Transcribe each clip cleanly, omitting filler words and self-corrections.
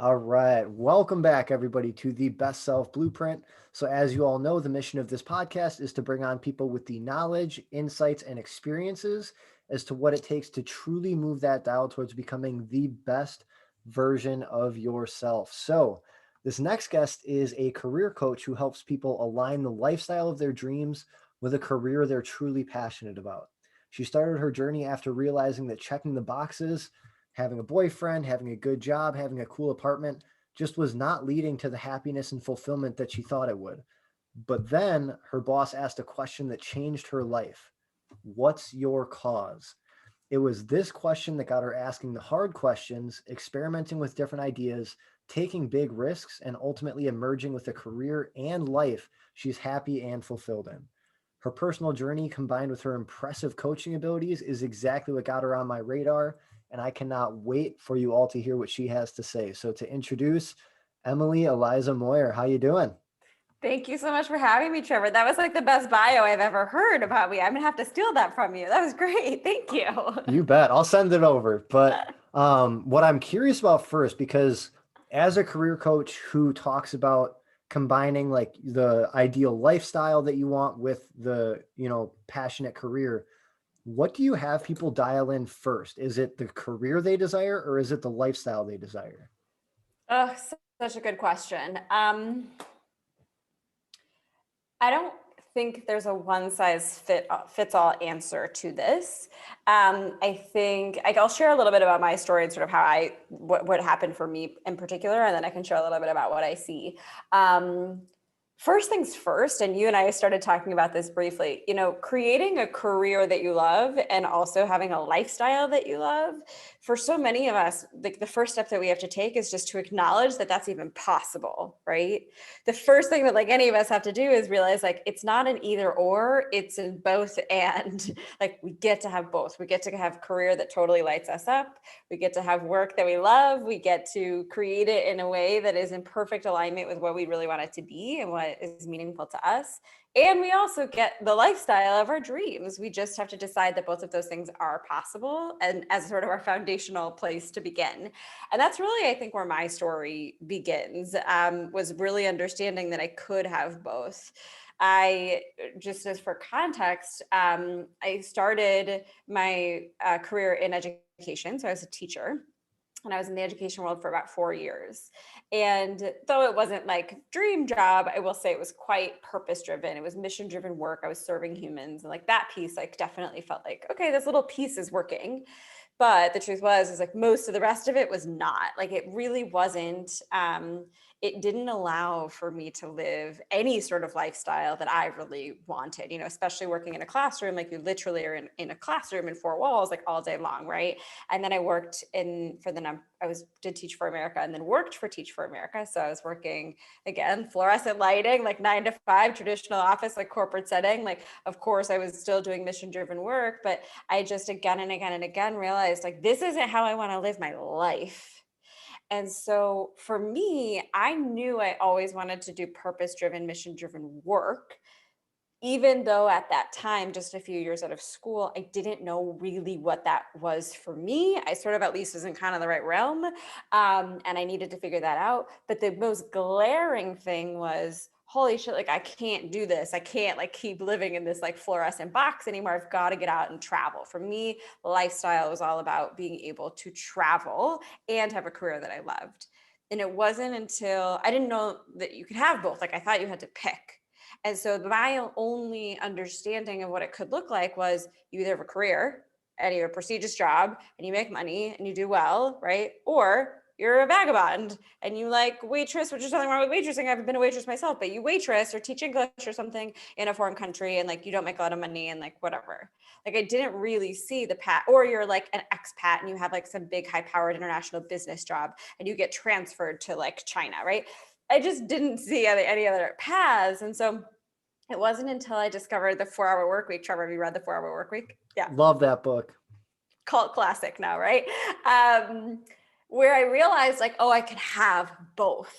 All right. Welcome back, everybody, to the Best Self Blueprint. So, as you all know, the mission of this podcast is to bring on people with the knowledge, insights, and experiences as to what it takes to truly move that dial towards becoming the best version of yourself. So, this next guest is a career coach who helps people align the lifestyle of their dreams with a career they're truly passionate about. She started her journey after realizing that checking the boxes, having a boyfriend, having a good job, having a cool apartment just was not leading to the happiness and fulfillment that she thought it would. But then her boss asked a question that changed her life. What's your cause? It was this question that got her asking the hard questions, experimenting with different ideas, taking big risks, and ultimately emerging with a career and life she's happy and fulfilled in. Her personal journey combined with her impressive coaching abilities is exactly what got her on my radar, and I cannot wait for you all to hear what she has to say. So to introduce Emily Eliza Moyer, how you doing? Thank you so much for having me, Trevor. That was like the best bio I've ever heard about me. I'm gonna have to steal that from you. That was great. Thank you. You bet. I'll send it over. But what I'm curious about first, because as a career coach who talks about combining like the ideal lifestyle that you want with the, passionate career, what do you have people dial in first? Is it the career they desire or is it the lifestyle they desire? Oh, such a good question. I don't think there's a one size fits all answer to this. I think I'll share a little bit about my story and sort of how what happened for me in particular, and then I can share a little bit about what I see. First things first, and you and I started talking about this briefly, creating a career that you love and also having a lifestyle that you love. For so many of us, like the first step that we have to take is just to acknowledge that that's even possible, right? The first thing that like any of us have to do is realize like it's not an either or, it's in both and. Like we get to have both. We get to have a career that totally lights us up. We get to have work that we love. We get to create it in a way that is in perfect alignment with what we really want it to be and what is meaningful to us. And we also get the lifestyle of our dreams. We just have to decide that both of those things are possible and as sort of our foundational place to begin. And that's really, I think, where my story begins, was really understanding that I could have both. Just as for context, I started my career in education. So I was a teacher. And I was in the education world for about 4 years. And though it wasn't like dream job, I will say it was quite purpose driven. It was mission driven work. I was serving humans. And like that piece, like definitely felt like, okay, this little piece is working. But the truth is like most of the rest of it was not. Like it really wasn't. It didn't allow for me to live any sort of lifestyle that I really wanted, especially working in a classroom. Like you literally are in a classroom in four walls, like all day long, right? And then I worked did Teach for America and then worked for Teach for America. So I was working again, fluorescent lighting, like 9 to 5, traditional office, like corporate setting. Like, of course, I was still doing mission driven work, but I just again and again and again realized like, this isn't how I want to live my life. And so for me, I knew I always wanted to do purpose driven, mission driven work. Even though at that time, just a few years out of school, I didn't know really what that was for me. I sort of at least was in kind of the right realm. And I needed to figure that out. But the most glaring thing was, holy shit, like I can't do this. I can't like keep living in this like fluorescent box anymore. I've got to get out and travel. For me, lifestyle was all about being able to travel and have a career that I loved. And it wasn't until I didn't know that you could have both. Like I thought you had to pick. And so my only understanding of what it could look like was you either have a career and you have a prestigious job and you make money and you do well, right? Or you're a vagabond and you like waitress, which is nothing wrong with waitressing. I haven't been a waitress myself, but you waitress or teach English or something in a foreign country and like you don't make a lot of money and like whatever. Like I didn't really see the path, or you're like an expat and you have like some big high powered international business job and you get transferred to like China, right? I just didn't see any other paths. And so it wasn't until I discovered the 4 Hour Work Week. Trevor, have you read the 4 Hour Work Week? Yeah. Love that book. Cult classic now, right? Where I realized like, oh, I could have both.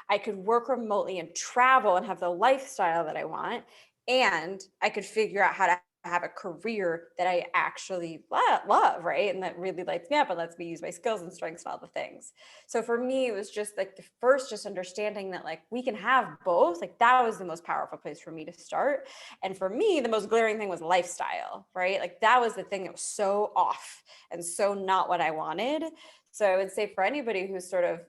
I could work remotely and travel and have the lifestyle that I want. And I could figure out how to have a career that I actually love, right? And that really lights me up and lets me use my skills and strengths and all the things. So for me, it was just like the first, just understanding that like we can have both. Like that was the most powerful place for me to start. And for me, the most glaring thing was lifestyle, right? Like that was the thing that was so off and so not what I wanted. So I would say for anybody who's sort of,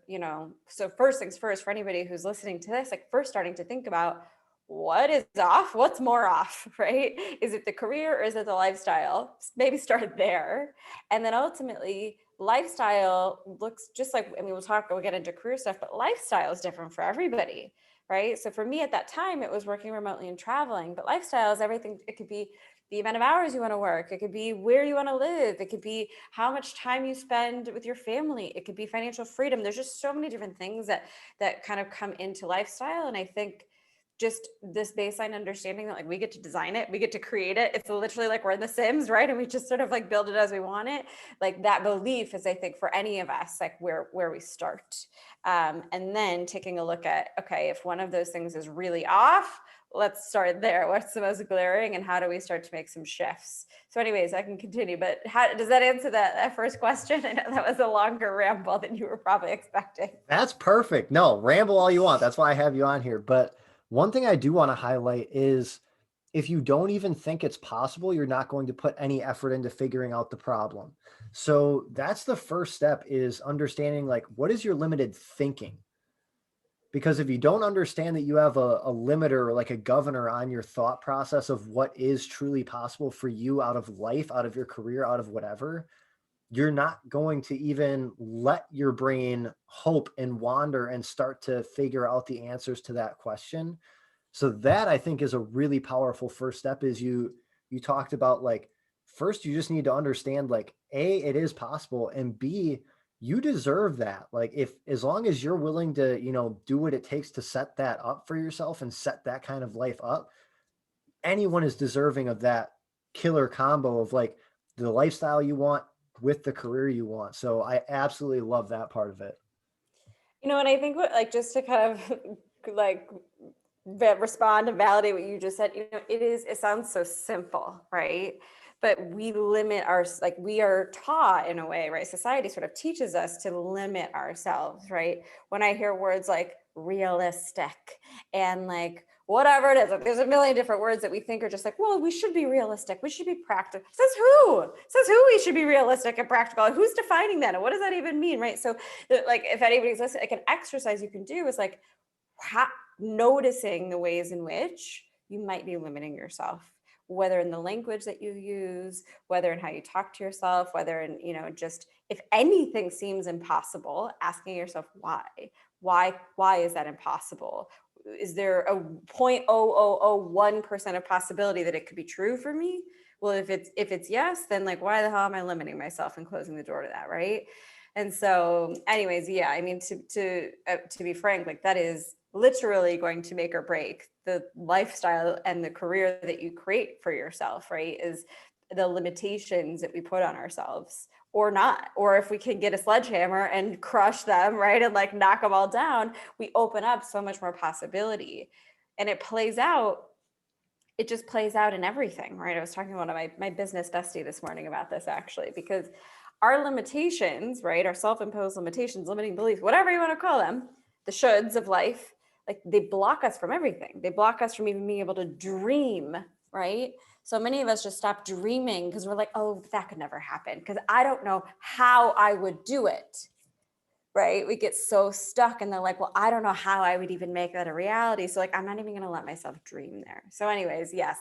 so first things first, for anybody who's listening to this, like first starting to think about what is off, what's more off, right? Is it the career or is it the lifestyle? Maybe start there. And then ultimately lifestyle looks just like, I mean, we'll get into career stuff, but lifestyle is different for everybody, right? So for me at that time, it was working remotely and traveling, but lifestyle is everything. It could be the amount of hours you want to work. It could be where you want to live. It could be how much time you spend with your family. It could be financial freedom. There's just so many different things that kind of come into lifestyle. And I think just this baseline understanding that like we get to design it, we get to create it. It's literally like we're in The Sims, right? And we just sort of like build it as we want it. Like that belief is, I think, for any of us, like where we start. And then taking a look at, okay, if one of those things is really off, let's start there. What's the most glaring and how do we start to make some shifts? So anyways, I can continue, but how does that answer that first question? I know that was a longer ramble than you were probably expecting. That's perfect. No, ramble all you want. That's why I have you on here. But one thing I do want to highlight is if you don't even think it's possible, you're not going to put any effort into figuring out the problem. So that's the first step, is understanding like, what is your limited thinking? Because if you don't understand that you have a limiter or like a governor on your thought process of what is truly possible for you out of life, out of your career, out of whatever, you're not going to even let your brain hope and wander and start to figure out the answers to that question. So that, I think, is a really powerful first step. Is you talked about like, first you just need to understand like, A, it is possible, and B, you deserve that. Like, if as long as you're willing to, do what it takes to set that up for yourself and set that kind of life up, anyone is deserving of that killer combo of like the lifestyle you want with the career you want. So I absolutely love that part of it. And I think what, like, just to kind of like respond and validate what you just said, it sounds so simple, right? But we limit like we are taught in a way, right? Society sort of teaches us to limit ourselves, right? When I hear words like realistic and like whatever it is, like there's a million different words that we think are just like, well, we should be realistic. We should be practical. Says who? Says who we should be realistic and practical? And who's defining that? And what does that even mean, right? So like if anybody's listening, like an exercise you can do is like, noticing the ways in which you might be limiting yourself, whether in the language that you use, whether in how you talk to yourself, whether in, just if anything seems impossible, asking yourself why is that impossible? Is there a 0.0001% of possibility that it could be true for me? Well, if it's yes, then like, why the hell am I limiting myself and closing the door to that, right? And so anyways, yeah, I mean, to be frank, like that is literally going to make or break the lifestyle and the career that you create for yourself, right? Is the limitations that we put on ourselves or not. Or if we can get a sledgehammer and crush them, right? And like knock them all down, we open up so much more possibility. And it just plays out in everything, right? I was talking to one of my business bestie this morning about this actually, because our limitations, right? Our self-imposed limitations, limiting beliefs, whatever you want to call them, the shoulds of life, like they block us from everything. They block us from even being able to dream, right? So many of us just stop dreaming because we're like, oh, that could never happen because I don't know how I would do it, right? We get so stuck and they're like, well, I don't know how I would even make that a reality. So like, I'm not even going to let myself dream there. So anyways, yes,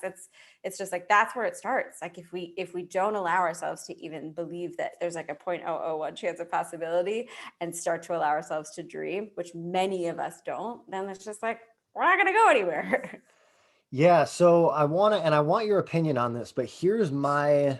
it's just like, that's where it starts. Like if we don't allow ourselves to even believe that there's like a 0.001 chance of possibility and start to allow ourselves to dream, which many of us don't, then it's just like, we're not going to go anywhere. Yeah. So I want your opinion on this, but here's my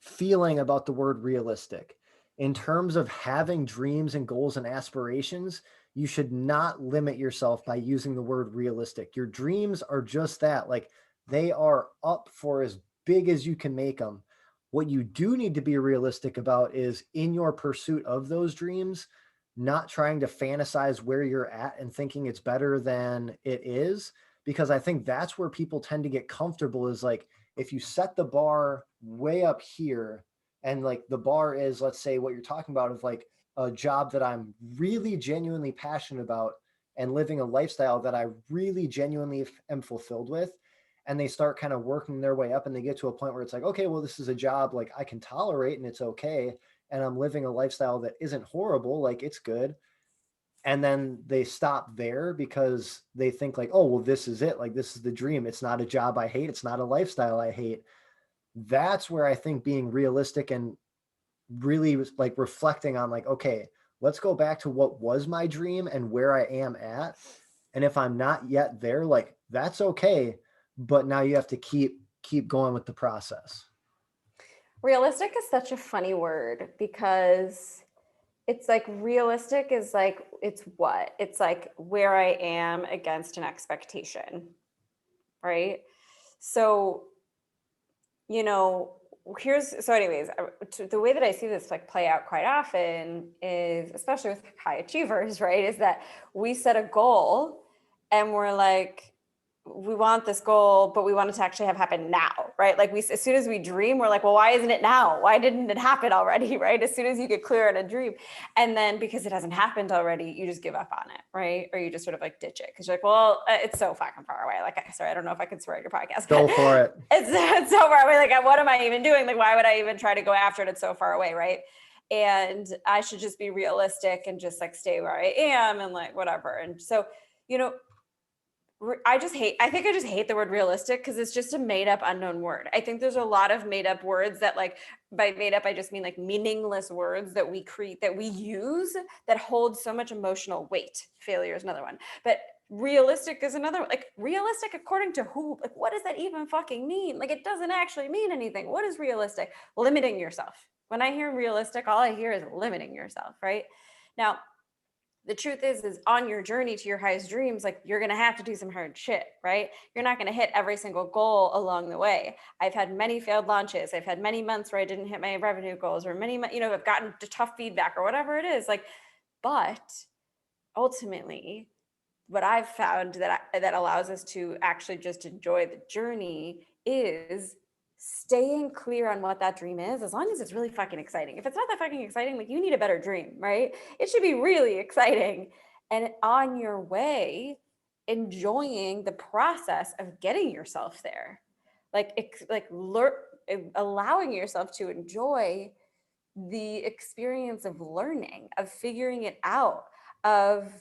feeling about the word realistic. In terms of having dreams and goals and aspirations, you should not limit yourself by using the word realistic. Your dreams are just that, like they are up for as big as you can make them. What you do need to be realistic about is in your pursuit of those dreams, not trying to fantasize where you're at and thinking it's better than it is, because I think that's where people tend to get comfortable, is like, if you set the bar way up here, and like the bar is, let's say what you're talking about of like a job that I'm really genuinely passionate about and living a lifestyle that I really genuinely am fulfilled with, and they start kind of working their way up and they get to a point where it's like, okay, well, this is a job like I can tolerate and it's okay, and I'm living a lifestyle that isn't horrible, like it's good. And then they stop there because they think like, oh, well, this is it, like this is the dream, it's not a job I hate, it's not a lifestyle I hate. That's where I think being realistic and really like reflecting on like, okay, let's go back to what was my dream and where I am at. And if I'm not yet there, like that's okay. But now you have to keep going with the process. Realistic is such a funny word because it's like realistic is like, it's what? It's like where I am against an expectation, right? So, you know, so anyways, the way that I see this like play out quite often is, especially with high achievers, right, is that we set a goal and we're like, we want this goal, but we want it to actually have happen now, right? Like as soon as we dream, we're like, well, why isn't it now? Why didn't it happen already, right? As soon as you get clear on a dream. And then because it hasn't happened already, you just give up on it, right? Or you just sort of like ditch it because you're like, well, it's so fucking far away. Like, sorry, I don't know if I can swear at your podcast, but Go for it. it's so far away. Like, what am I even doing? Like, why would I even try to go after it? It's so far away, right? And I should just be realistic and just like stay where I am and like whatever. And so, you know, I think I just hate the word realistic because it's just a made up unknown word. I think there's a lot of made up words that, like, by made up, I just mean like meaningless words that we create, that we use, that hold so much emotional weight. Failure is another one. But realistic is another one. Like, realistic according to who? Like, what does that even fucking mean? Like, it doesn't actually mean anything. What is realistic? Limiting yourself. When I hear realistic, all I hear is limiting yourself, right? Now, the truth is on your journey to your highest dreams, like you're going to have to do some hard shit, right? You're not going to hit every single goal along the way. I've had many failed launches. I've had many months where I didn't hit my revenue goals, or many, I've gotten tough feedback or whatever it is, like, but ultimately what I've found that allows us to actually just enjoy the journey is staying clear on what that dream is, as long as it's really fucking exciting. If it's not that fucking exciting, like, you need a better dream, right? It should be really exciting. And on your way, enjoying the process of getting yourself there. Allowing yourself to enjoy the experience of learning, of figuring it out, of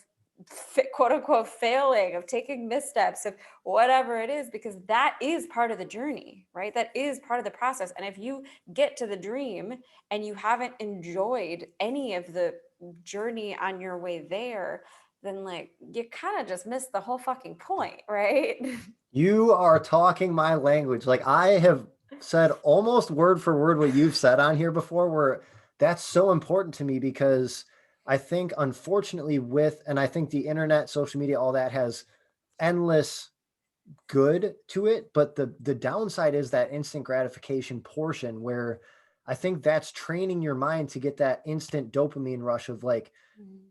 quote unquote failing, of taking missteps, of whatever it is, because that is part of the journey, right? That is part of the process. And if you get to the dream and you haven't enjoyed any of the journey on your way there, then like you kind of just missed the whole fucking point, right? You are talking my language. Like I have said almost word for word what you've said on here before, where that's so important to me because I think unfortunately and I think the internet, social media, all that has endless good to it, but the downside is that instant gratification portion where I think that's training your mind to get that instant dopamine rush of like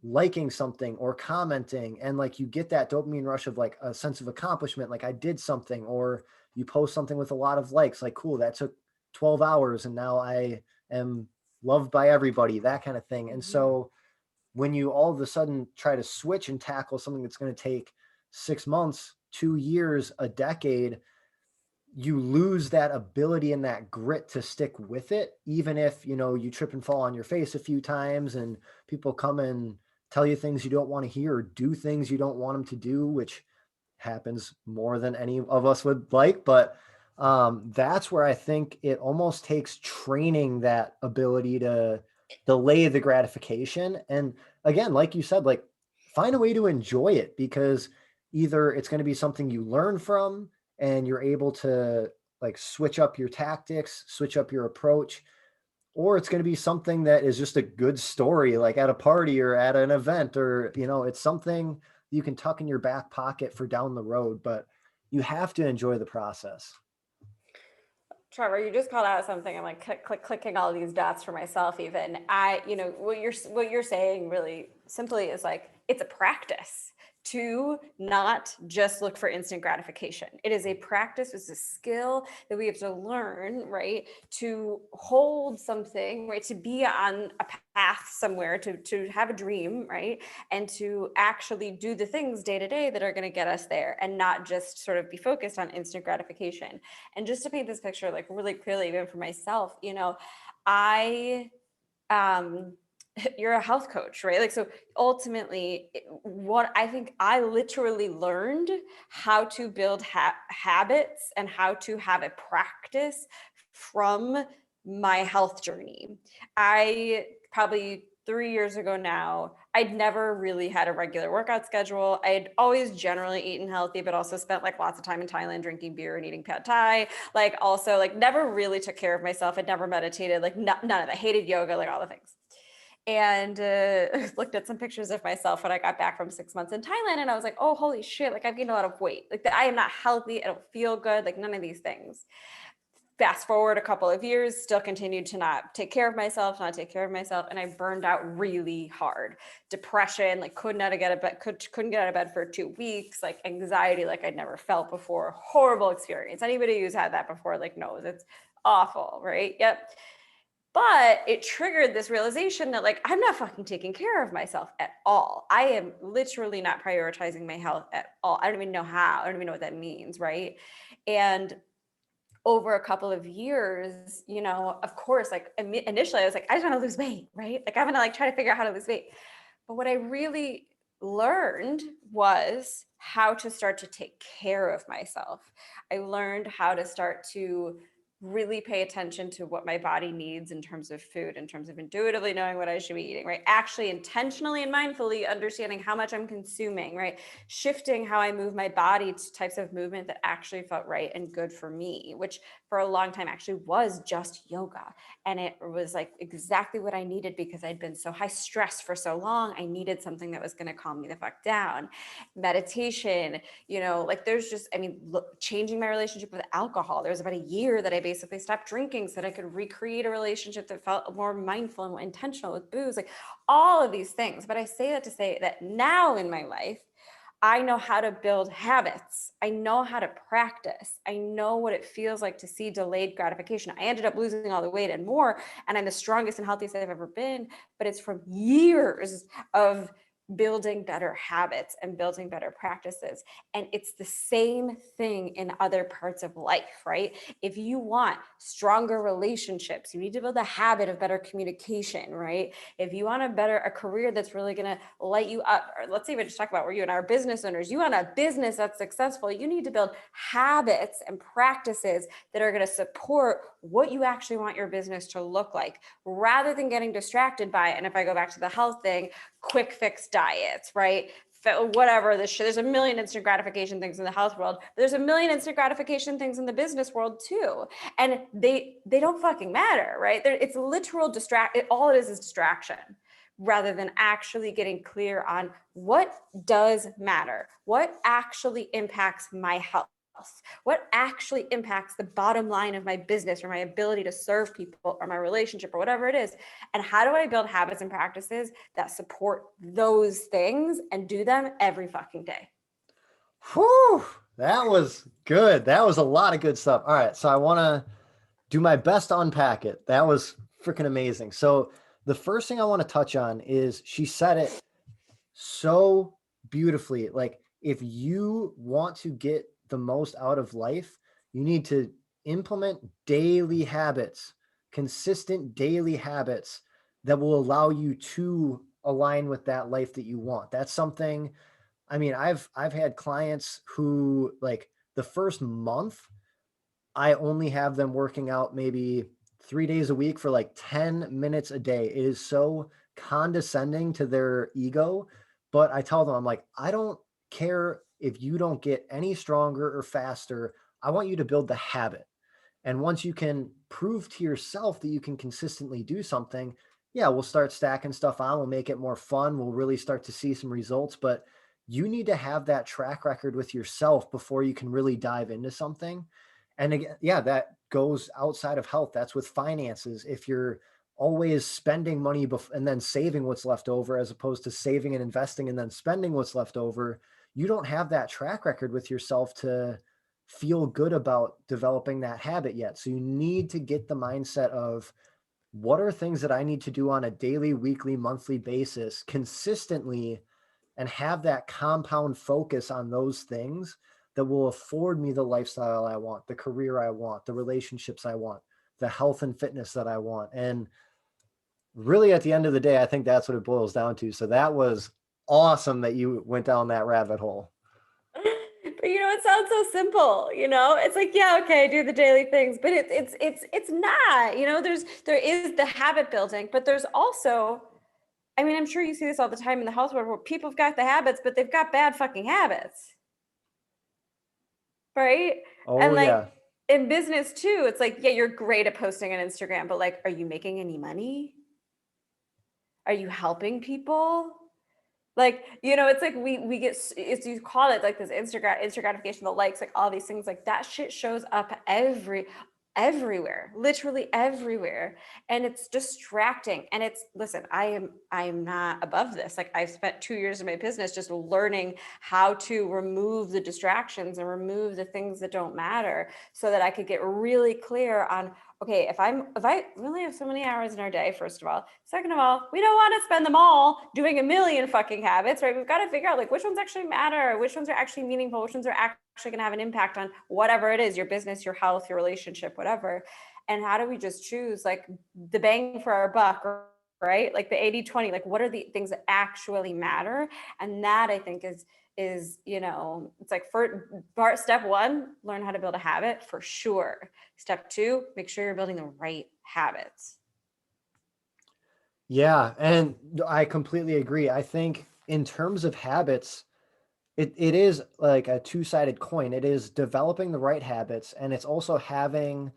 liking something or commenting, and like you get that dopamine rush of like a sense of accomplishment, like I did something, or you post something with a lot of likes, like cool, that took 12 hours and now I am loved by everybody, that kind of thing. And Mhm. so when you all of a sudden try to switch and tackle something that's going to take 6 months, 2 years, a decade, you lose that ability and that grit to stick with it, even if you trip and fall on your face a few times and people come and tell you things you don't want to hear or do things you don't want them to do, which happens more than any of us would like. But that's where I think it almost takes training that ability to delay the gratification. And again, like you said, like find a way to enjoy it, because either it's going to be something you learn from and you're able to like switch up your tactics, switch up your approach, or it's going to be something that is just a good story, like at a party or at an event, or, it's something you can tuck in your back pocket for down the road, but you have to enjoy the process. Trevor, you just called out something. I'm like clicking all these dots for myself. Even what you're saying really simply is like it's a practice. to not just look for instant gratification. It is a practice, it's a skill that we have to learn, right? To hold something, right? To be on a path somewhere, to have a dream, right? And to actually do the things day to day that are going to get us there, and not just sort of be focused on instant gratification. And just to paint this picture like really clearly, even for myself, I you're a health coach, right? Like, so ultimately, what I think I literally learned how to build habits and how to have a practice from my health journey. I probably 3 years ago now, I'd never really had a regular workout schedule. I'd always generally eaten healthy, but also spent like lots of time in Thailand drinking beer and eating pad thai. Like, also, like, never really took care of myself. I'd never meditated, like, none of that. Hated yoga, like all the things. And looked at some pictures of myself when I got back from 6 months in Thailand, and I was like, oh, holy shit, like, I've gained a lot of weight. Like, I am not healthy. I don't feel good. Like, none of these things. Fast forward a couple of years, still continued to not take care of myself, and I burned out really hard. Depression, like, couldn't get out of bed for 2 weeks, like anxiety like I'd never felt before. Horrible experience. Anybody who's had that before, like, knows it's awful, right? Yep. But it triggered this realization that, like, I'm not fucking taking care of myself at all. I am literally not prioritizing my health at all. I don't even know how. I don't even know what that means, right? And over a couple of years, of course, like, initially I was like, I just want to lose weight, right? Like, I'm gonna, like, try to figure out how to lose weight. But what I really learned was how to start to take care of myself. I learned how to start to really pay attention to what my body needs in terms of food, in terms of intuitively knowing what I should be eating, right? Actually intentionally and mindfully understanding how much I'm consuming, right? Shifting how I move my body to types of movement that actually felt right and good for me, which for a long time actually was just yoga. And it was like exactly what I needed because I'd been so high stress for so long. I needed something that was going to calm me the fuck down. Meditation, like, there's just, I mean, look, changing my relationship with alcohol. There was about a year that I basically stopped drinking so that I could recreate a relationship that felt more mindful and more intentional with booze, like all of these things. But I say that to say that now in my life, I know how to build habits. I know how to practice. I know what it feels like to see delayed gratification. I ended up losing all the weight and more, and I'm the strongest and healthiest I've ever been, but it's from years of building better habits and building better practices. And it's the same thing in other parts of life, right? If you want stronger relationships, you need to build a habit of better communication, right? If you want a career that's really going to light you up, or let's even just talk about where you and our business owners, you want a business that's successful, you need to build habits and practices that are going to support what you actually want your business to look like, rather than getting distracted by it. And if I go back to the health thing, quick fix diets, right? Whatever this shit. There's a million instant gratification things in the health world. There's a million instant gratification things in the business world too, and they don't fucking matter, right? It's literal all it is distraction, rather than actually getting clear on what does matter, what actually impacts my health, what actually impacts the bottom line of my business or my ability to serve people or my relationship or whatever it is. And how do I build habits and practices that support those things and do them every fucking day? Whew, that was good. That was a lot of good stuff. All right. So I want to do my best to unpack it. That was freaking amazing. So the first thing I want to touch on is she said it so beautifully. Like, if you want to get the most out of life, you need to implement daily habits, consistent daily habits that will allow you to align with that life that you want. That's something, I mean, I've had clients who, like, the first month I only have them working out maybe 3 days a week for like 10 minutes a day. It is so condescending to their ego. But I tell them, I'm like, I don't care if you don't get any stronger or faster. I want you to build the habit. And once you can prove to yourself that you can consistently do something, yeah, we'll start stacking stuff on. We'll make it more fun. We'll really start to see some results. But you need to have that track record with yourself before you can really dive into something. And again, yeah, that goes outside of health. That's with finances. If you're always spending money and then saving what's left over, as opposed to saving and investing and then spending what's left over, you don't have that track record with yourself to feel good about developing that habit yet. So you need to get the mindset of, what are things that I need to do on a daily, weekly, monthly basis consistently, and have that compound focus on those things that will afford me the lifestyle I want, the career I want, the relationships I want, the health and fitness that I want. And really, at the end of the day, I think that's what it boils down to. So that was awesome that you went down that rabbit hole. But it sounds so simple, it's like, yeah, okay, do the daily things, but it's not, there is the habit building, but there's also, I mean, I'm sure you see this all the time in the health world, where people have got the habits, but they've got bad fucking habits. Right? Oh, And yeah. like in business too, it's like, yeah, you're great at posting on Instagram, but like, are you making any money? Are you helping people? Like, it's like we get, it's, you call it like this instant gratification, the likes, like all these things, like that shit shows up everywhere, literally everywhere. And it's distracting. And it's, listen, I am not above this. Like, I've spent 2 years in my business just learning how to remove the distractions and remove the things that don't matter, so that I could get really clear on, okay, if I really have so many hours in our day, first of all. Second of all, we don't want to spend them all doing a million fucking habits, right? We've got to figure out like which ones actually matter, which ones are actually meaningful, which ones are actually going to have an impact on whatever it is, your business, your health, your relationship, whatever. And how do we just choose like the bang for our buck, right? Like the 80-20, like what are the things that actually matter? And that, I think, is it's like, for step one, learn how to build a habit for sure. Step two, make sure you're building the right habits. Yeah. And I completely agree. I think in terms of habits, it is like a two-sided coin. It is developing the right habits, and it's also having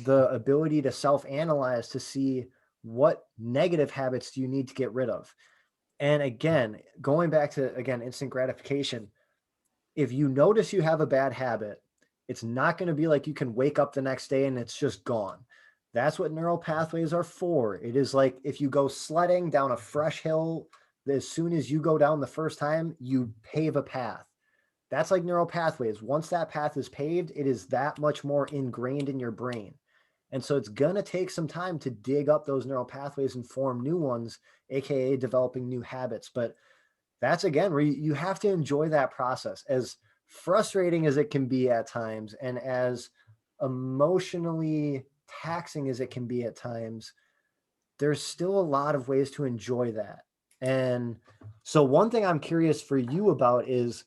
the ability to self-analyze to see what negative habits do you need to get rid of. And again, going back to, again, instant gratification, if you notice you have a bad habit, it's not going to be like you can wake up the next day and it's just gone. That's what neural pathways are for. It is like if you go sledding down a fresh hill, as soon as you go down the first time, you pave a path. That's like neural pathways. Once that path is paved, it is that much more ingrained in your brain. And so it's going to take some time to dig up those neural pathways and form new ones, AKA developing new habits. But that's, again, where you have to enjoy that process, as frustrating as it can be at times and as emotionally taxing as it can be at times. There's still a lot of ways to enjoy that. And so one thing I'm curious for you about is,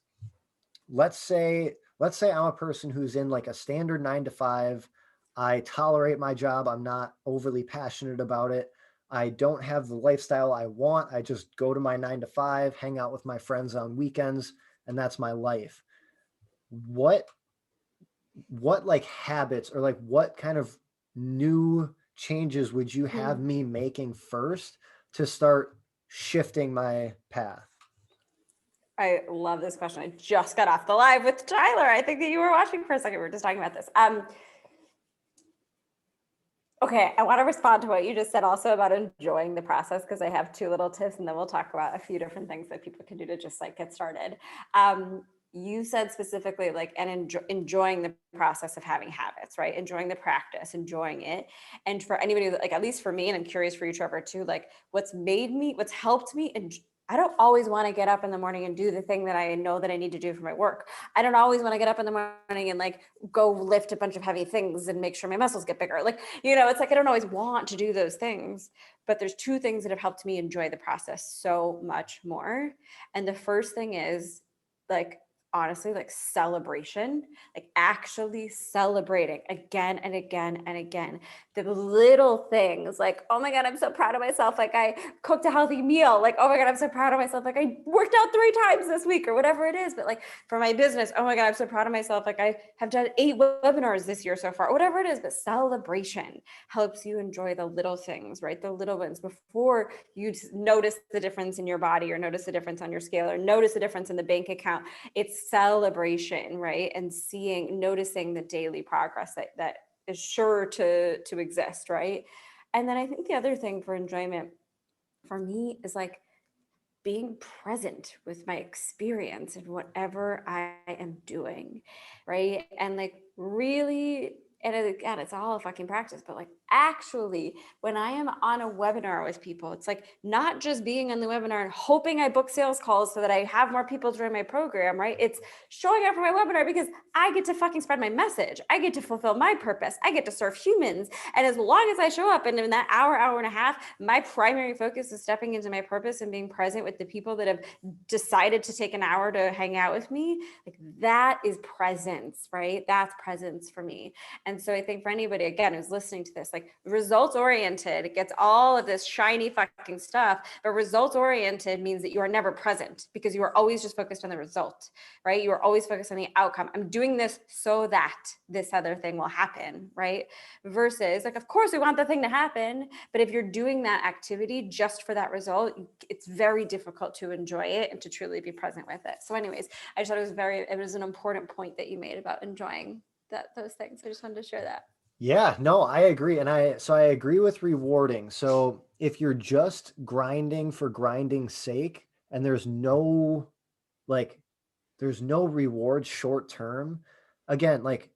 let's say I'm a person who's in like a standard 9 to 5. I tolerate my job. I'm not overly passionate about it. I don't have the lifestyle I want. I just go to my 9 to 5, hang out with my friends on weekends, and that's my life. What like habits, or like what kind of new changes would you have me making first to start shifting my path? I love this question. I just got off the live with Tyler. I think that you were watching for a second. We were just talking about this. Okay, I want to respond to what you just said also about enjoying the process, because I have two little tips, and then we'll talk about a few different things that people can do to just like get started. You said specifically like, and enjoying the process of having habits, right? Enjoying the practice, enjoying it. And for anybody that, like, at least for me, and I'm curious for you, Trevor, too, like what's helped me, and I don't always want to get up in the morning and do the thing that I know that I need to do for my work. I don't always want to get up in the morning and like go lift a bunch of heavy things and make sure my muscles get bigger. Like, it's like I don't always want to do those things, but there's two things that have helped me enjoy the process so much more. And the first thing is like, honestly, like celebration, like actually celebrating again and again and again the little things, like, oh my God, I'm so proud of myself, like I cooked a healthy meal, like, oh my God, I'm so proud of myself, like I worked out 3 times this week, or whatever it is. But like for my business, oh my God, I'm so proud of myself, like I have done 8 webinars this year so far, or whatever it is. But celebration helps you enjoy the little things, right? The little ones, before you notice the difference in your body, or notice the difference on your scale, or notice the difference in the bank account. It's celebration, right? And noticing the daily progress that is sure to exist, right? And then I think the other thing for enjoyment for me is like being present with my experience and whatever I am doing, right? And like really, and again, it's all a fucking practice, but like actually, when I am on a webinar with people, it's like not just being on the webinar and hoping I book sales calls so that I have more people join my program, right? It's showing up for my webinar because I get to fucking spread my message. I get to fulfill my purpose. I get to serve humans. And as long as I show up and in that hour and a half, my primary focus is stepping into my purpose and being present with the people that have decided to take an hour to hang out with me, like that is presence, right? That's presence for me. And so I think for anybody, again, who's listening to this, like results oriented, it gets all of this shiny fucking stuff, but results oriented means that you are never present because you are always just focused on the result, right? You are always focused on the outcome. I'm doing this so that this other thing will happen, right? Versus like, of course we want the thing to happen, but if you're doing that activity just for that result, it's very difficult to enjoy it and to truly be present with it. So anyways, I just thought it was an important point that you made about enjoying those things. I just wanted to share that. Yeah, no, I agree. And I agree with rewarding. So if you're just grinding for grinding's sake and like, there's no reward short term, again, like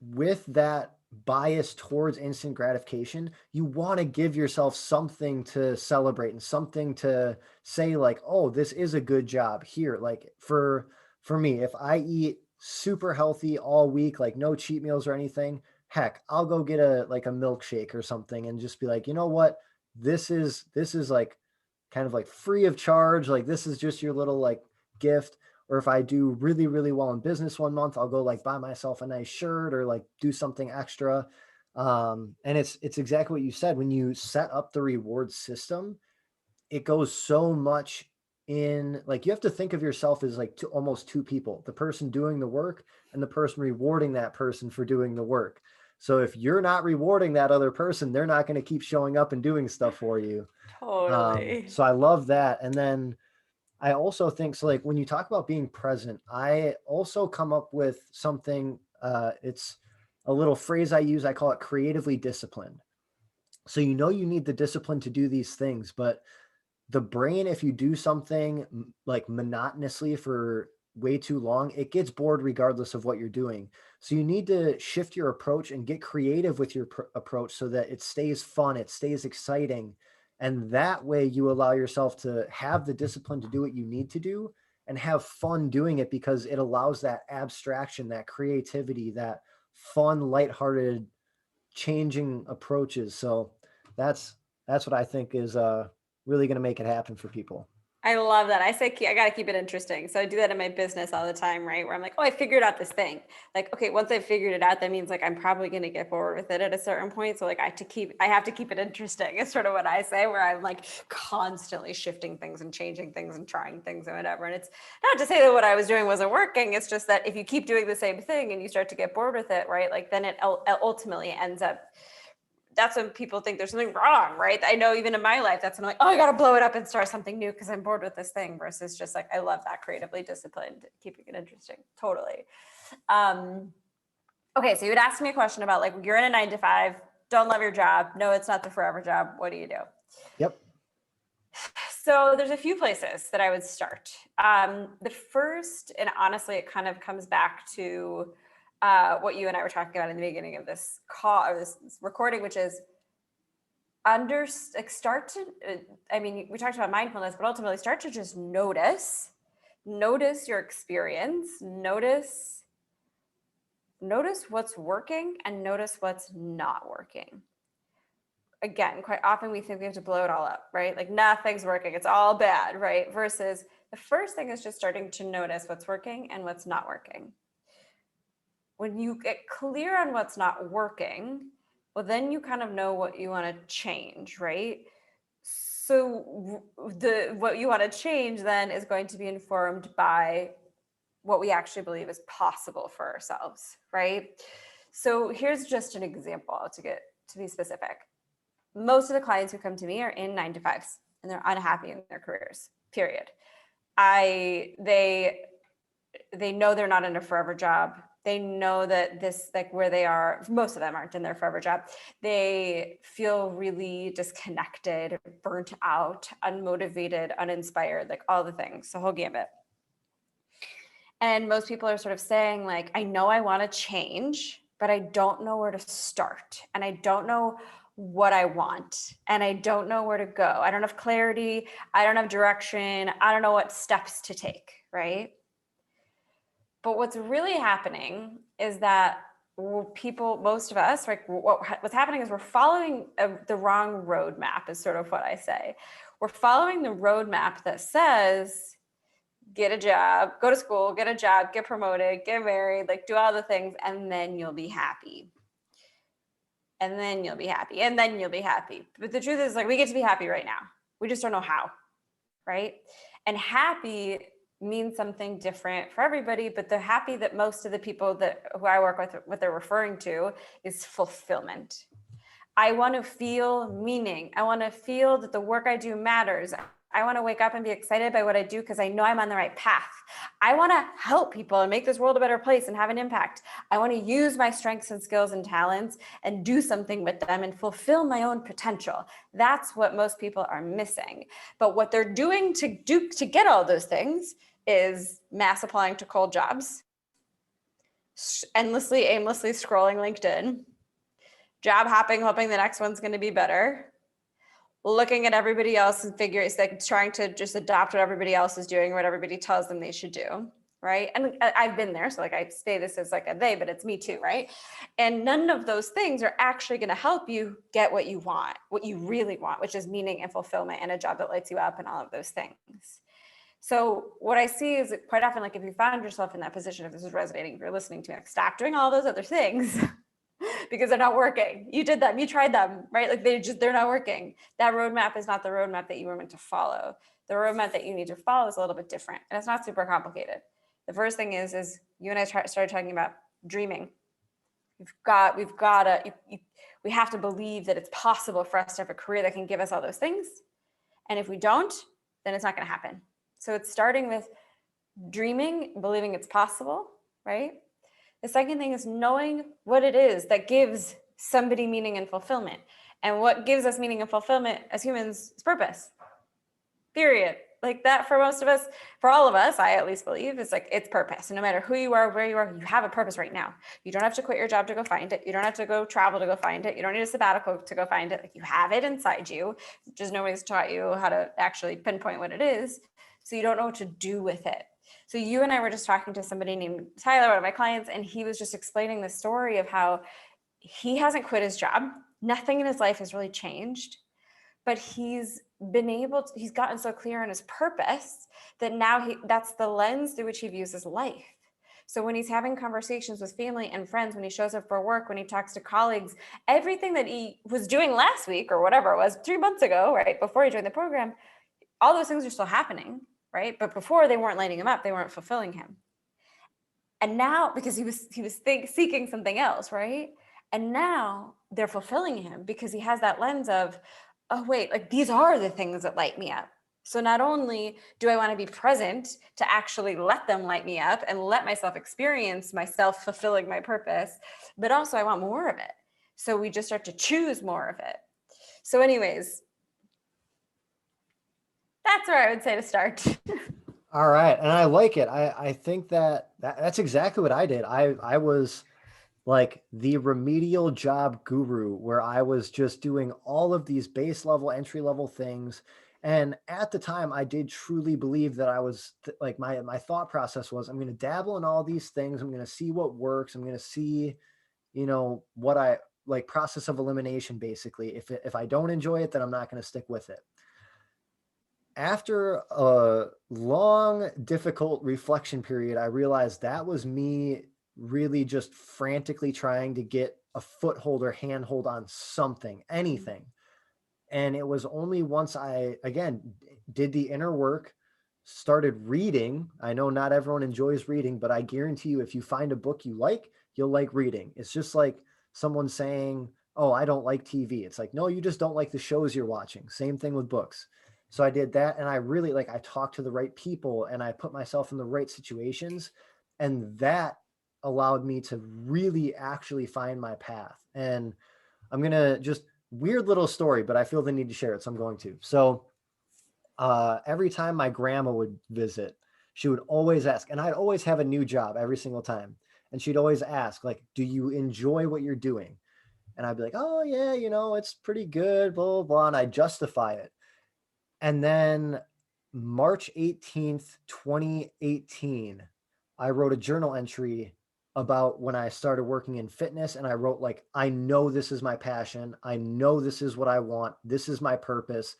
with that bias towards instant gratification, you want to give yourself something to celebrate and something to say like, oh, this is a good job here. Like for me, if I eat super healthy all week, like no cheat meals or anything, heck, I'll go get a milkshake or something and just be like, you know what? This is like kind of like free of charge. Like this is just your little like gift. Or if I do really, really well in business one month, I'll go like buy myself a nice shirt or like do something extra. And it's exactly what you said. When you set up the reward system, it goes so much in like you have to think of yourself as like almost two people, the person doing the work and the person rewarding that person for doing the work. So if you're not rewarding that other person, they're not going to keep showing up and doing stuff for you. Totally. So I love that. And then I also think so. Like when you talk about being present, I also come up with something. It's a little phrase I use. I call it creatively disciplined. So you know you need the discipline to do these things, but the brain, if you do something like monotonously for way too long, it gets bored regardless of what you're doing. So you need to shift your approach and get creative with your approach so that it stays fun, it stays exciting. And that way you allow yourself to have the discipline to do what you need to do and have fun doing it because it allows that abstraction, that creativity, that fun, lighthearted, changing approaches. So that's what I think is really going to make it happen for people. I love that. I say I got to keep it interesting. So I do that in my business all the time, right? Where I'm like, oh, I figured out this thing. Like, okay, once I figured it out, that means like I'm probably going to get bored with it at a certain point. So like I have to keep it interesting. Is sort of what I say, where I'm like constantly shifting things and changing things and trying things and whatever. And it's not to say that what I was doing wasn't working. It's just that if you keep doing the same thing and you start to get bored with it, right? Like then it ultimately ends up. That's when people think there's something wrong, right? I know even in my life, that's when I'm like, oh, I got to blow it up and start something new because I'm bored with this thing versus just like, I love that creatively disciplined, keeping it interesting. Totally. Okay. So you would ask me a question about like, you're in a 9 to 5, don't love your job. No, it's not the forever job. What do you do? Yep. So there's a few places that I would start. The first, and honestly, it kind of comes back to what you and I were talking about in the beginning of this call or this recording, which is start to, I mean, we talked about mindfulness, but ultimately start to just notice your experience, notice what's working and notice what's not working. Again, quite often we think we have to blow it all up, right? Like nothing's working, it's all bad, right? Versus the first thing is just starting to notice what's working and what's not working. When you get clear on what's not working, well, then you kind of know what you want to change, right? So what you want to change then is going to be informed by what we actually believe is possible for ourselves, right? So here's just an example to be specific. Most of the clients who come to me are in 9 to 5s and they're unhappy in their careers, period. They know they're not in a forever job. They know that this, like where they are, most of them aren't in their forever job. They feel really disconnected, burnt out, unmotivated, uninspired, like all the things, the whole gambit. And most people are sort of saying, like, I know I want to change, but I don't know where to start. And I don't know what I want. And I don't know where to go. I don't have clarity. I don't have direction. I don't know what steps to take. Right. But what's really happening is that people, most of us, like what's happening is we're following the wrong roadmap, is sort of what I say. We're following the roadmap that says, get a job, go to school, get a job, get promoted, get married, like do all the things, and then you'll be happy. And then you'll be happy. And then you'll be happy. But the truth is, like, we get to be happy right now. We just don't know how. Right. And happy means something different for everybody, but the happy that most of the people who I work with, what they're referring to is fulfillment. I want to feel meaning. I want to feel that the work I do matters. I want to wake up and be excited by what I do because I know I'm on the right path. I want to help people and make this world a better place and have an impact. I want to use my strengths and skills and talents and do something with them and fulfill my own potential. That's what most people are missing. But what they're doing to get all those things is mass applying to cold jobs, endlessly, aimlessly scrolling LinkedIn, job hopping, hoping the next one's going to be better, looking at everybody else and like trying to just adopt what everybody else is doing, what everybody tells them they should do, right? And I've been there, so like I say this as like a they, but it's me too, right? And none of those things are actually going to help you get what you want, what you really want, which is meaning and fulfillment and a job that lights you up and all of those things. So what I see is that quite often, like if you found yourself in that position, if this is resonating, if you're listening to me, like stop doing all those other things because they're not working. You did them, you tried them, right? Like they're not working. That roadmap is not the roadmap that you were meant to follow. The roadmap that you need to follow is a little bit different, and it's not super complicated. The first thing is you and I started talking about dreaming. We have to believe that it's possible for us to have a career that can give us all those things. And if we don't, then it's not going to happen. So it's starting with dreaming, believing it's possible, right? The second thing is knowing what it is that gives somebody meaning and fulfillment. And what gives us meaning and fulfillment as humans is purpose. Period. Like that for most of us, for all of us, I at least believe, it's like it's purpose. And no matter who you are, where you are, you have a purpose right now. You don't have to quit your job to go find it. You don't have to go travel to go find it. You don't need a sabbatical to go find it. Like you have it inside you. Just nobody's taught you how to actually pinpoint what it is. So you don't know what to do with it. So you and I were just talking to somebody named Tyler, one of my clients, and he was just explaining the story of how he hasn't quit his job. Nothing in his life has really changed, but he's gotten so clear on his purpose that now that's the lens through which he views his life. So when he's having conversations with family and friends, when he shows up for work, when he talks to colleagues, everything that he was doing last week or whatever it was 3 months ago, right, before he joined the program, all those things are still happening. Right. But before they weren't lighting him up, they weren't fulfilling him. And now, because he was seeking something else. Right. And now they're fulfilling him because he has that lens of, oh, wait, like these are the things that light me up. So not only do I want to be present to actually let them light me up and let myself experience myself fulfilling my purpose, but also I want more of it. So we just start to choose more of it. So anyways, that's where I would say to start. All right. And I like it. I think that's exactly what I did. I was like the remedial job guru where I was just doing all of these base level, entry level things. And at the time I did truly believe that I was like, my thought process was, I'm going to dabble in all these things. I'm going to see what works. I'm going to see, what I like, process of elimination, basically. If I don't enjoy it, then I'm not going to stick with it. After a long, difficult reflection period, I realized that was me really just frantically trying to get a foothold or handhold on something, anything. And it was only once I, again, did the inner work, started reading. I know not everyone enjoys reading, but I guarantee you, if you find a book you like, you'll like reading. It's just like someone saying, oh, I don't like TV. It's like, no, you just don't like the shows you're watching. Same thing with books. So I did that. And I really I talked to the right people and I put myself in the right situations. And that allowed me to really actually find my path. And I'm going to just weird little story, but I feel the need to share it. So I'm going to. So every time my grandma would visit, she would always ask, and I'd always have a new job every single time. And she'd always ask, like, do you enjoy what you're doing? And I'd be like, oh, yeah, it's pretty good, blah, blah, blah. And I'd justify it. And then March 18th, 2018, I wrote a journal entry about when I started working in fitness. And I wrote, like, I know this is my passion. I know this is what I want. This is my purpose.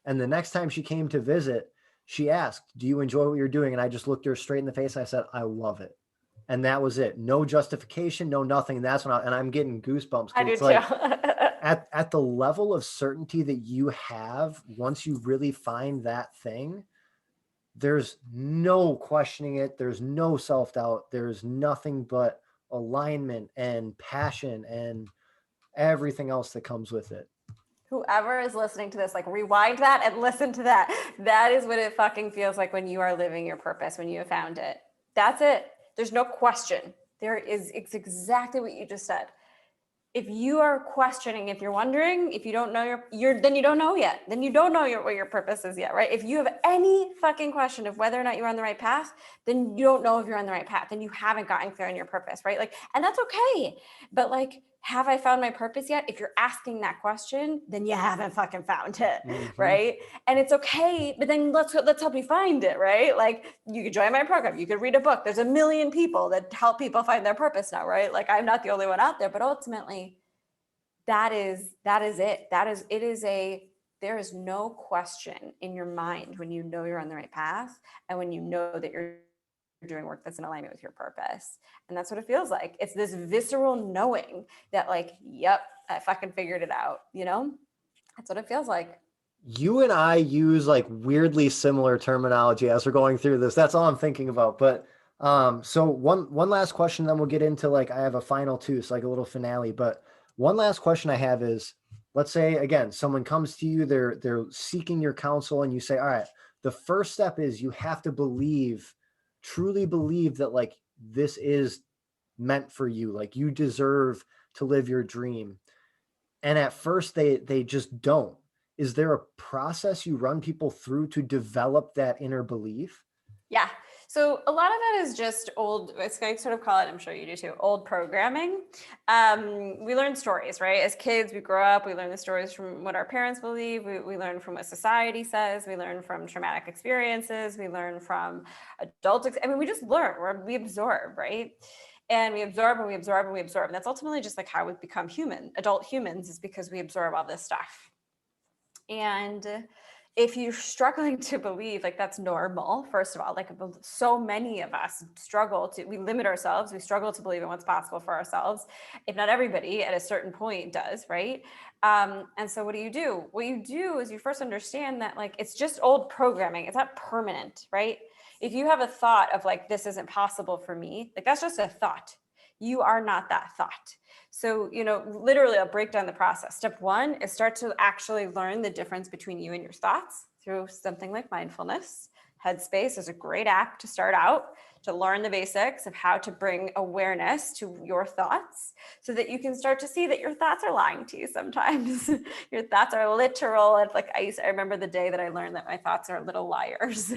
And the next time she came to visit, she asked, do you enjoy what you're doing? And I just looked her straight in the face. I said, I love it. And that was it. No justification, no nothing. And that's when and I'm getting goosebumps I because do it's too. like, at the level of certainty that you have, once you really find that thing, there's no questioning it. There's no self-doubt. There's nothing but alignment and passion and everything else that comes with it. Whoever is listening to this, like, rewind that and listen to that. That is what it fucking feels like when you are living your purpose, when you have found it. That's it. There's no question. It's exactly what you just said. If you are questioning, if you're wondering, if you don't know then you don't know yet. Then you don't know what your purpose is yet, right? If you have any fucking question of whether or not you're on the right path, then you don't know if you're on the right path. Then you haven't gotten clear on your purpose, right? Like, and that's okay. But like, have I found my purpose yet? If you're asking that question, then you haven't fucking found it, Mm-hmm. right? And it's okay. But then let's help you find it, right? Like, you could join my program, you could read a book. There's a million people that help people find their purpose now, right? Like, I'm not the only one out there, but ultimately, that is it. There is no question in your mind when you know you're on the right path and when you know that you're doing work that's in alignment with your purpose. And that's what it feels like. It's this visceral knowing that, like, yep, I fucking figured it out, That's what it feels like. You and I use like weirdly similar terminology as we're going through this. That's all I'm thinking about. But so one last question, then we'll get into, like, I have a final two, so like a little finale. But one last question I have is, let's say again, someone comes to you, they're seeking your counsel, and you say, all right, the first step is you have to truly believe that, like, this is meant for you, like you deserve to live your dream. And at first they just don't. Is there a process you run people through to develop that inner belief? Yeah. So a lot of that is just old, I sort of call it, I'm sure you do too, old programming. We learn stories, right? As kids, we grow up, we learn the stories from what our parents believe, we learn from what society says, we learn from traumatic experiences, we learn from we just learn, we absorb, right? And we absorb and we absorb and we absorb. And that's ultimately just like how we become adult humans, is because we absorb all this stuff. And if you're struggling to believe, like, that's normal, first of all, like, so many of us we limit ourselves, we struggle to believe in what's possible for ourselves. If not everybody at a certain point does, right? And so what do you do? What you do is you first understand that, like, it's just old programming. It's not permanent, right? If you have a thought of, like, this isn't possible for me, like, that's just a thought. You are not that thought. So, literally, I'll break down the process. Step one is start to actually learn the difference between you and your thoughts through something like mindfulness. Headspace is a great app to start out, to learn the basics of how to bring awareness to your thoughts so that you can start to see that your thoughts are lying to you sometimes. Your thoughts are literal. It's like, I remember the day that I learned that my thoughts are little liars.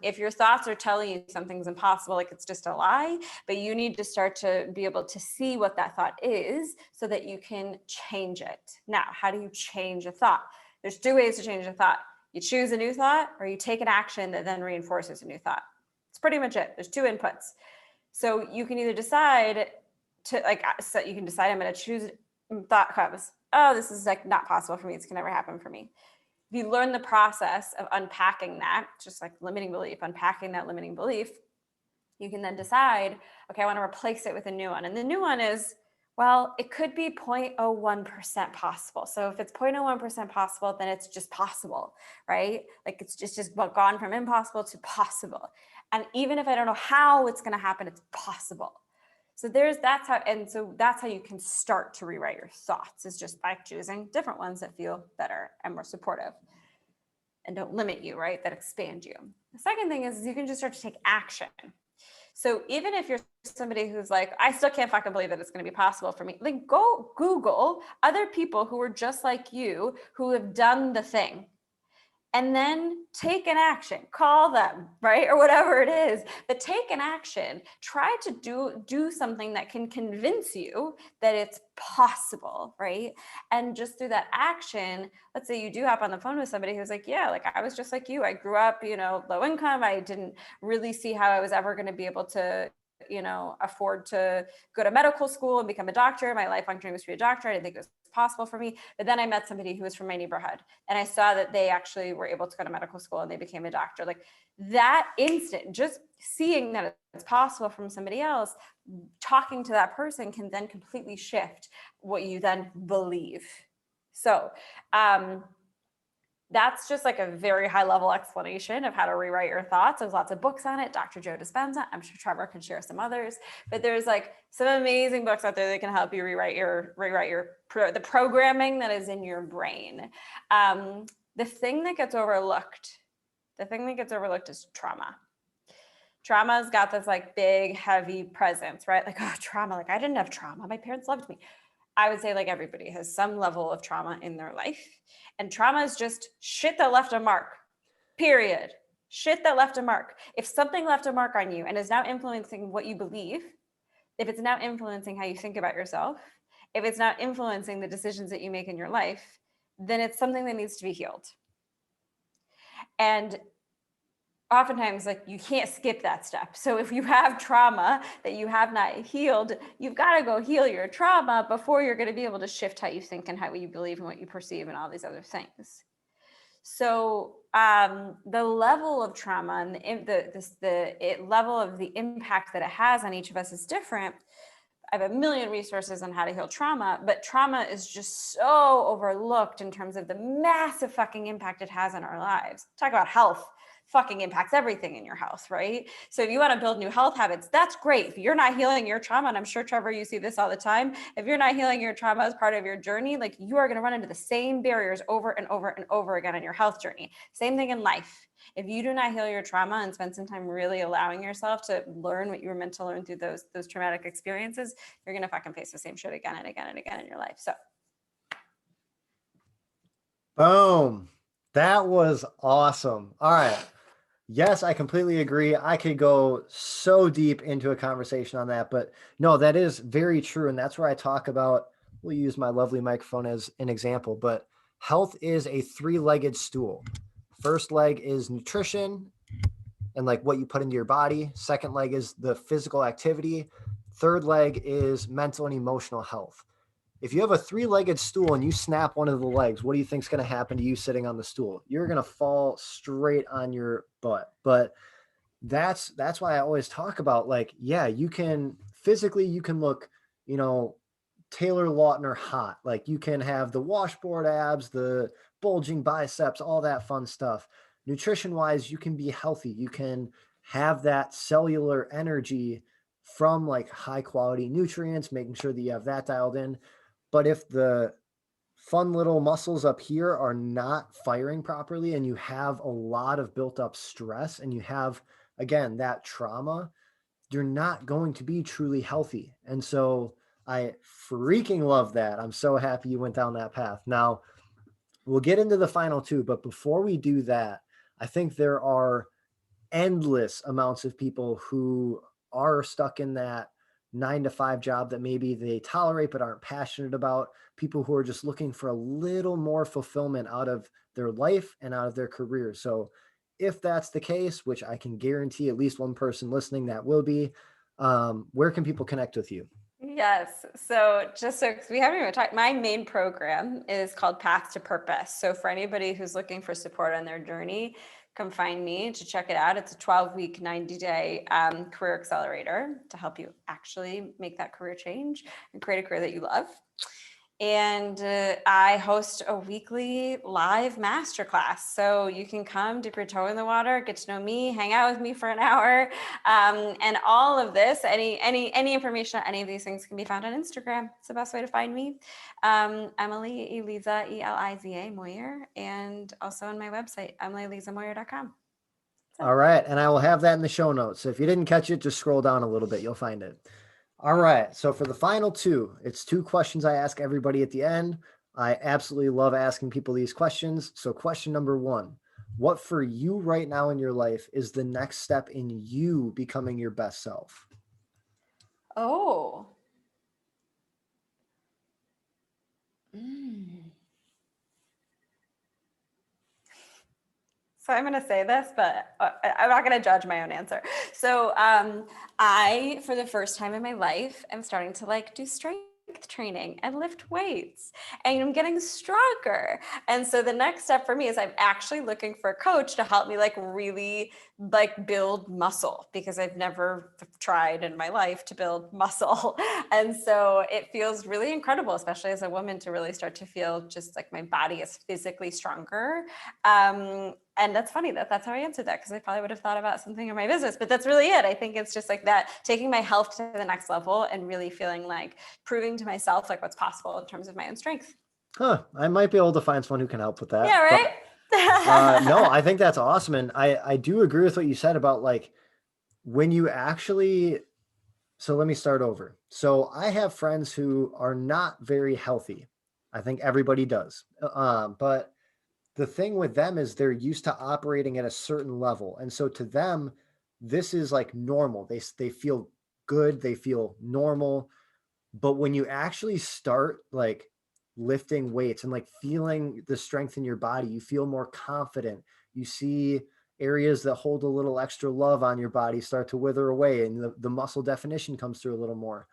If your thoughts are telling you something's impossible, like, it's just a lie, but you need to start to be able to see what that thought is so that you can change it. Now, how do you change a thought? There's two ways to change a thought. You choose a new thought, or you take an action that then reinforces a new thought. It's pretty much it. There's two inputs. So you can either decide I'm going to choose. Thought comes, oh, this is, like, not possible for me. This can never happen for me. If you learn the process of unpacking that, just like limiting belief, unpacking that limiting belief, you can then decide, okay, I want to replace it with a new one. And the new one is, well, it could be 0.01% possible. So if it's 0.01% possible, then it's just possible, right? Like, it's just gone from impossible to possible. And even if I don't know how it's going to happen, it's possible. So that's how you can start to rewrite your thoughts, is just by choosing different ones that feel better and more supportive and don't limit you, right? That expand you. The second thing is you can just start to take action. So even if you're somebody who's like, I still can't fucking believe that it's going to be possible for me, like go Google other people who are just like you, who have done the thing, and then take an action, call them, right? Or whatever it is, but take an action, try to do something that can convince you that it's possible, right? And just through that action, let's say you do hop on the phone with somebody who's like, yeah, like I was just like you, I grew up, low income, I didn't really see how I was ever going to be able to afford to go to medical school and become a doctor. My lifelong dream was to be a doctor. I didn't think it was possible for me. But then I met somebody who was from my neighborhood, and I saw that they actually were able to go to medical school and they became a doctor. Like that instant, just seeing that it's possible from somebody else, talking to that person can then completely shift what you then believe. So, that's just like a very high level explanation of how to rewrite your thoughts. There's lots of books on it. Dr. Joe Dispenza. I'm sure Trevor can share some others, but there's like some amazing books out there that can help you rewrite the programming that is in your brain. The thing that gets overlooked is trauma. Trauma's got this like big, heavy presence, right? Like, oh, trauma. Like I didn't have trauma. My parents loved me. I would say like everybody has some level of trauma in their life. And trauma is just shit that left a mark, period. Shit that left a mark. If something left a mark on you and is now influencing what you believe, if it's now influencing how you think about yourself, if it's now influencing the decisions that you make in your life, then it's something that needs to be healed. And oftentimes, like, you can't skip that step. So if you have trauma that you have not healed, you've got to go heal your trauma before you're going to be able to shift how you think and how you believe and what you perceive and all these other things. So the level of trauma and the level of the impact that it has on each of us is different. I have a million resources on how to heal trauma, but trauma is just so overlooked in terms of the massive fucking impact it has on our lives. Talk about health. Fucking impacts everything in your health, right? So if you want to build new health habits, that's great. If you're not healing your trauma, and I'm sure, Trevor, you see this all the time, if you're not healing your trauma as part of your journey, like you are going to run into the same barriers over and over and over again in your health journey. Same thing in life. If you do not heal your trauma and spend some time really allowing yourself to learn what you were meant to learn through those traumatic experiences, you're going to fucking face the same shit again and again and again in your life. So. Boom. That was awesome. All right. Yes, I completely agree. I could go so deep into a conversation on that, but no, that is very true. And that's where I talk about, we'll use my lovely microphone as an example, but health is a three-legged stool. First leg is nutrition and like what you put into your body. Second leg is the physical activity. Third leg is mental and emotional health. If you have a three-legged stool and you snap one of the legs, what do you think is going to happen to you sitting on the stool? You're going to fall straight on your butt. But that's why I always talk about, like, yeah, you can physically, you can look, Taylor Lautner hot. Like you can have the washboard abs, the bulging biceps, all that fun stuff. Nutrition wise, you can be healthy. You can have that cellular energy from like high quality nutrients, making sure that you have that dialed in. But if the fun little muscles up here are not firing properly and you have a lot of built up stress and you have, again, that trauma, you're not going to be truly healthy. And so I freaking love that. I'm so happy you went down that path. Now, we'll get into the final two, but before we do that, I think there are endless amounts of people who are stuck in that 9 to 5 job that maybe they tolerate but aren't passionate about, people who are just looking for a little more fulfillment out of their life and out of their career. So if that's the case, which I can guarantee at least one person listening that will be, where can people connect with you? Yes. So just so we haven't even talked, my main program is called Path to Purpose. So for anybody who's looking for support on their journey, come find me to check it out. It's a 12-week, 90-day career accelerator to help you actually make that career change and create a career that you love. And I host a weekly live masterclass. So you can come, dip your toe in the water, get to know me, hang out with me for an hour. And all of this, any information on any of these things can be found on Instagram. It's the best way to find me. Emily, Eliza, Eliza, Moyer, and also on my website, emilyelizamoyer.com. All right. And I will have that in the show notes. So if you didn't catch it, just scroll down a little bit. You'll find it. All right. So for the final two, it's two questions I ask everybody at the end. I absolutely love asking people these questions. So question number one, what for you right now in your life is the next step in you becoming your best self? Oh. Mm. So I'm going to say this, but I'm not going to judge my own answer. So I, for the first time in my life, am starting to like do strength training and lift weights, and I'm getting stronger. And so the next step for me is I'm actually looking for a coach to help me like really like build muscle, because I've never tried in my life to build muscle. And so it feels really incredible, especially as a woman, to really start to feel just like my body is physically stronger. And that's funny that that's how I answered that, because I probably would have thought about something in my business, but that's really it. I think it's just like that, taking my health to the next level and really feeling like proving to myself like what's possible in terms of my own strength. Huh. I might be able to find someone who can help with that. Yeah, But no, right? I think that's awesome. And I do agree with what you said about like when you actually, so let me start over. So I have friends who are not very healthy. I think everybody does. But the thing with them is they're used to operating at a certain level. And so to them, this is like normal. They feel good, they feel normal. But when you actually start like lifting weights and like feeling the strength in your body, you feel more confident. You see areas that hold a little extra love on your body start to wither away, and the muscle definition comes through a little more.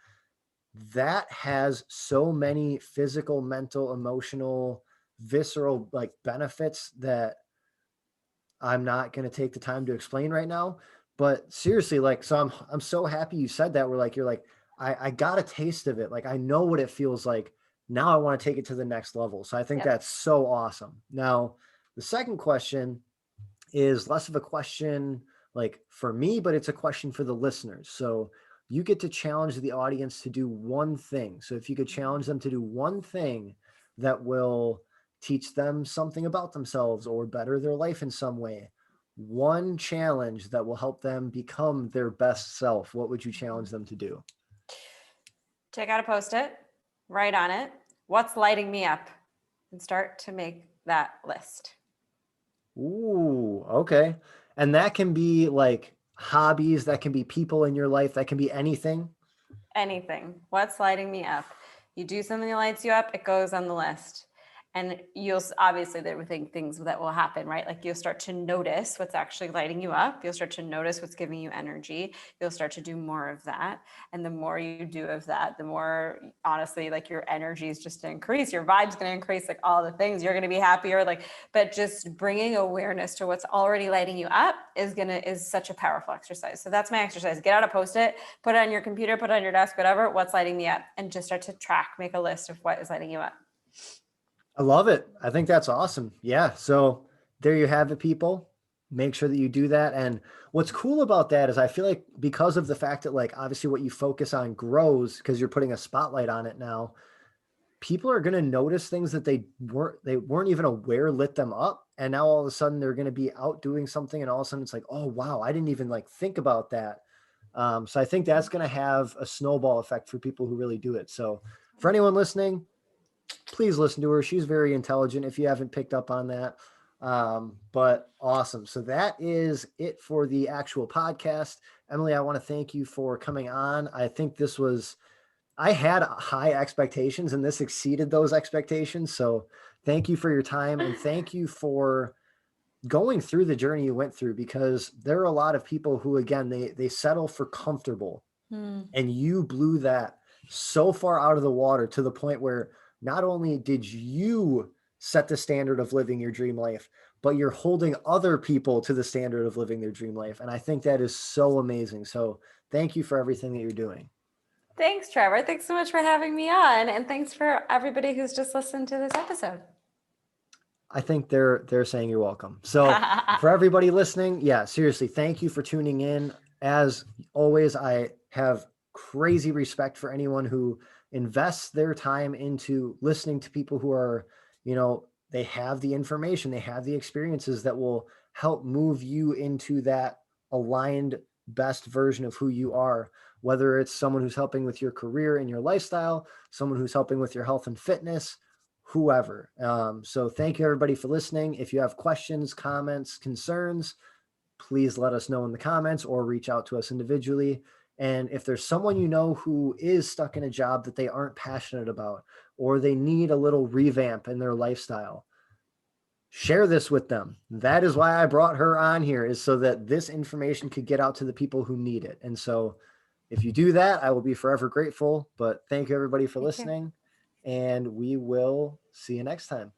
That has so many physical, mental, emotional, visceral like benefits that I'm not going to take the time to explain right now. But seriously, like, so I'm so happy you said that. We're like, you're like, I got a taste of it. Like, I know what it feels like. Now I want to take it to the next level. So I think Yep. that's so awesome. Now, the second question is less of a question like for me, but it's a question for the listeners. So you get to challenge the audience to do one thing. So if you could challenge them to do one thing that will teach them something about themselves or better their life in some way, one challenge that will help them become their best self, what would you challenge them to do? Take out a Post-it, write on it, what's lighting me up, and start to make that list. Ooh, okay. And that can be like hobbies, that can be people in your life, that can be anything. Anything. What's lighting me up? You do something that lights you up, it goes on the list. And you'll obviously, there are things that will happen, right? Like you'll start to notice what's actually lighting you up. You'll start to notice what's giving you energy. You'll start to do more of that. And the more you do of that, the more honestly, like your energy is just to increase. Your vibe's going to increase, like all the things. You're going to be happier. Like, but just bringing awareness to what's already lighting you up is such a powerful exercise. So that's my exercise. Get out a Post-it, put it on your computer, put it on your desk, whatever. What's lighting me up, and just start to track, make a list of what is lighting you up. I love it. I think that's awesome. Yeah. So there you have it, people. Make sure that you do that. And what's cool about that is I feel like because of the fact that like obviously what you focus on grows because you're putting a spotlight on it now, people are going to notice things that they weren't even aware lit them up. And now all of a sudden they're going to be out doing something. And all of a sudden it's like, oh wow, I didn't even like think about that. So I think that's going to have a snowball effect for people who really do it. So for anyone listening, please listen to her. She's very intelligent if you haven't picked up on that. But awesome. So that is it for the actual podcast. Emily, I want to thank you for coming on. I think I had high expectations and this exceeded those expectations. So thank you for your time and thank you for going through the journey you went through, because there are a lot of people who, again, they settle for comfortable, and you blew that so far out of the water to the point where not only did you set the standard of living your dream life, but you're holding other people to the standard of living their dream life. And I think that is so amazing. So thank you for everything that you're doing. Thanks, Trevor. Thanks so much for having me on. And thanks for everybody who's just listened to this episode. I think they're saying you're welcome. So for everybody listening, yeah, seriously, thank you for tuning in. As always, I have crazy respect for anyone who invests their time into listening to people who are, they have the information, they have the experiences that will help move you into that aligned best version of who you are, whether it's someone who's helping with your career and your lifestyle, someone who's helping with your health and fitness, whoever. So thank you everybody for listening. If you have questions, comments, concerns, please let us know in the comments or reach out to us individually. And if there's someone you know who is stuck in a job that they aren't passionate about, or they need a little revamp in their lifestyle, share this with them. That is why I brought her on here, is so that this information could get out to the people who need it. And so if you do that, I will be forever grateful. But thank you everybody for Thank you. listening, and we will see you next time.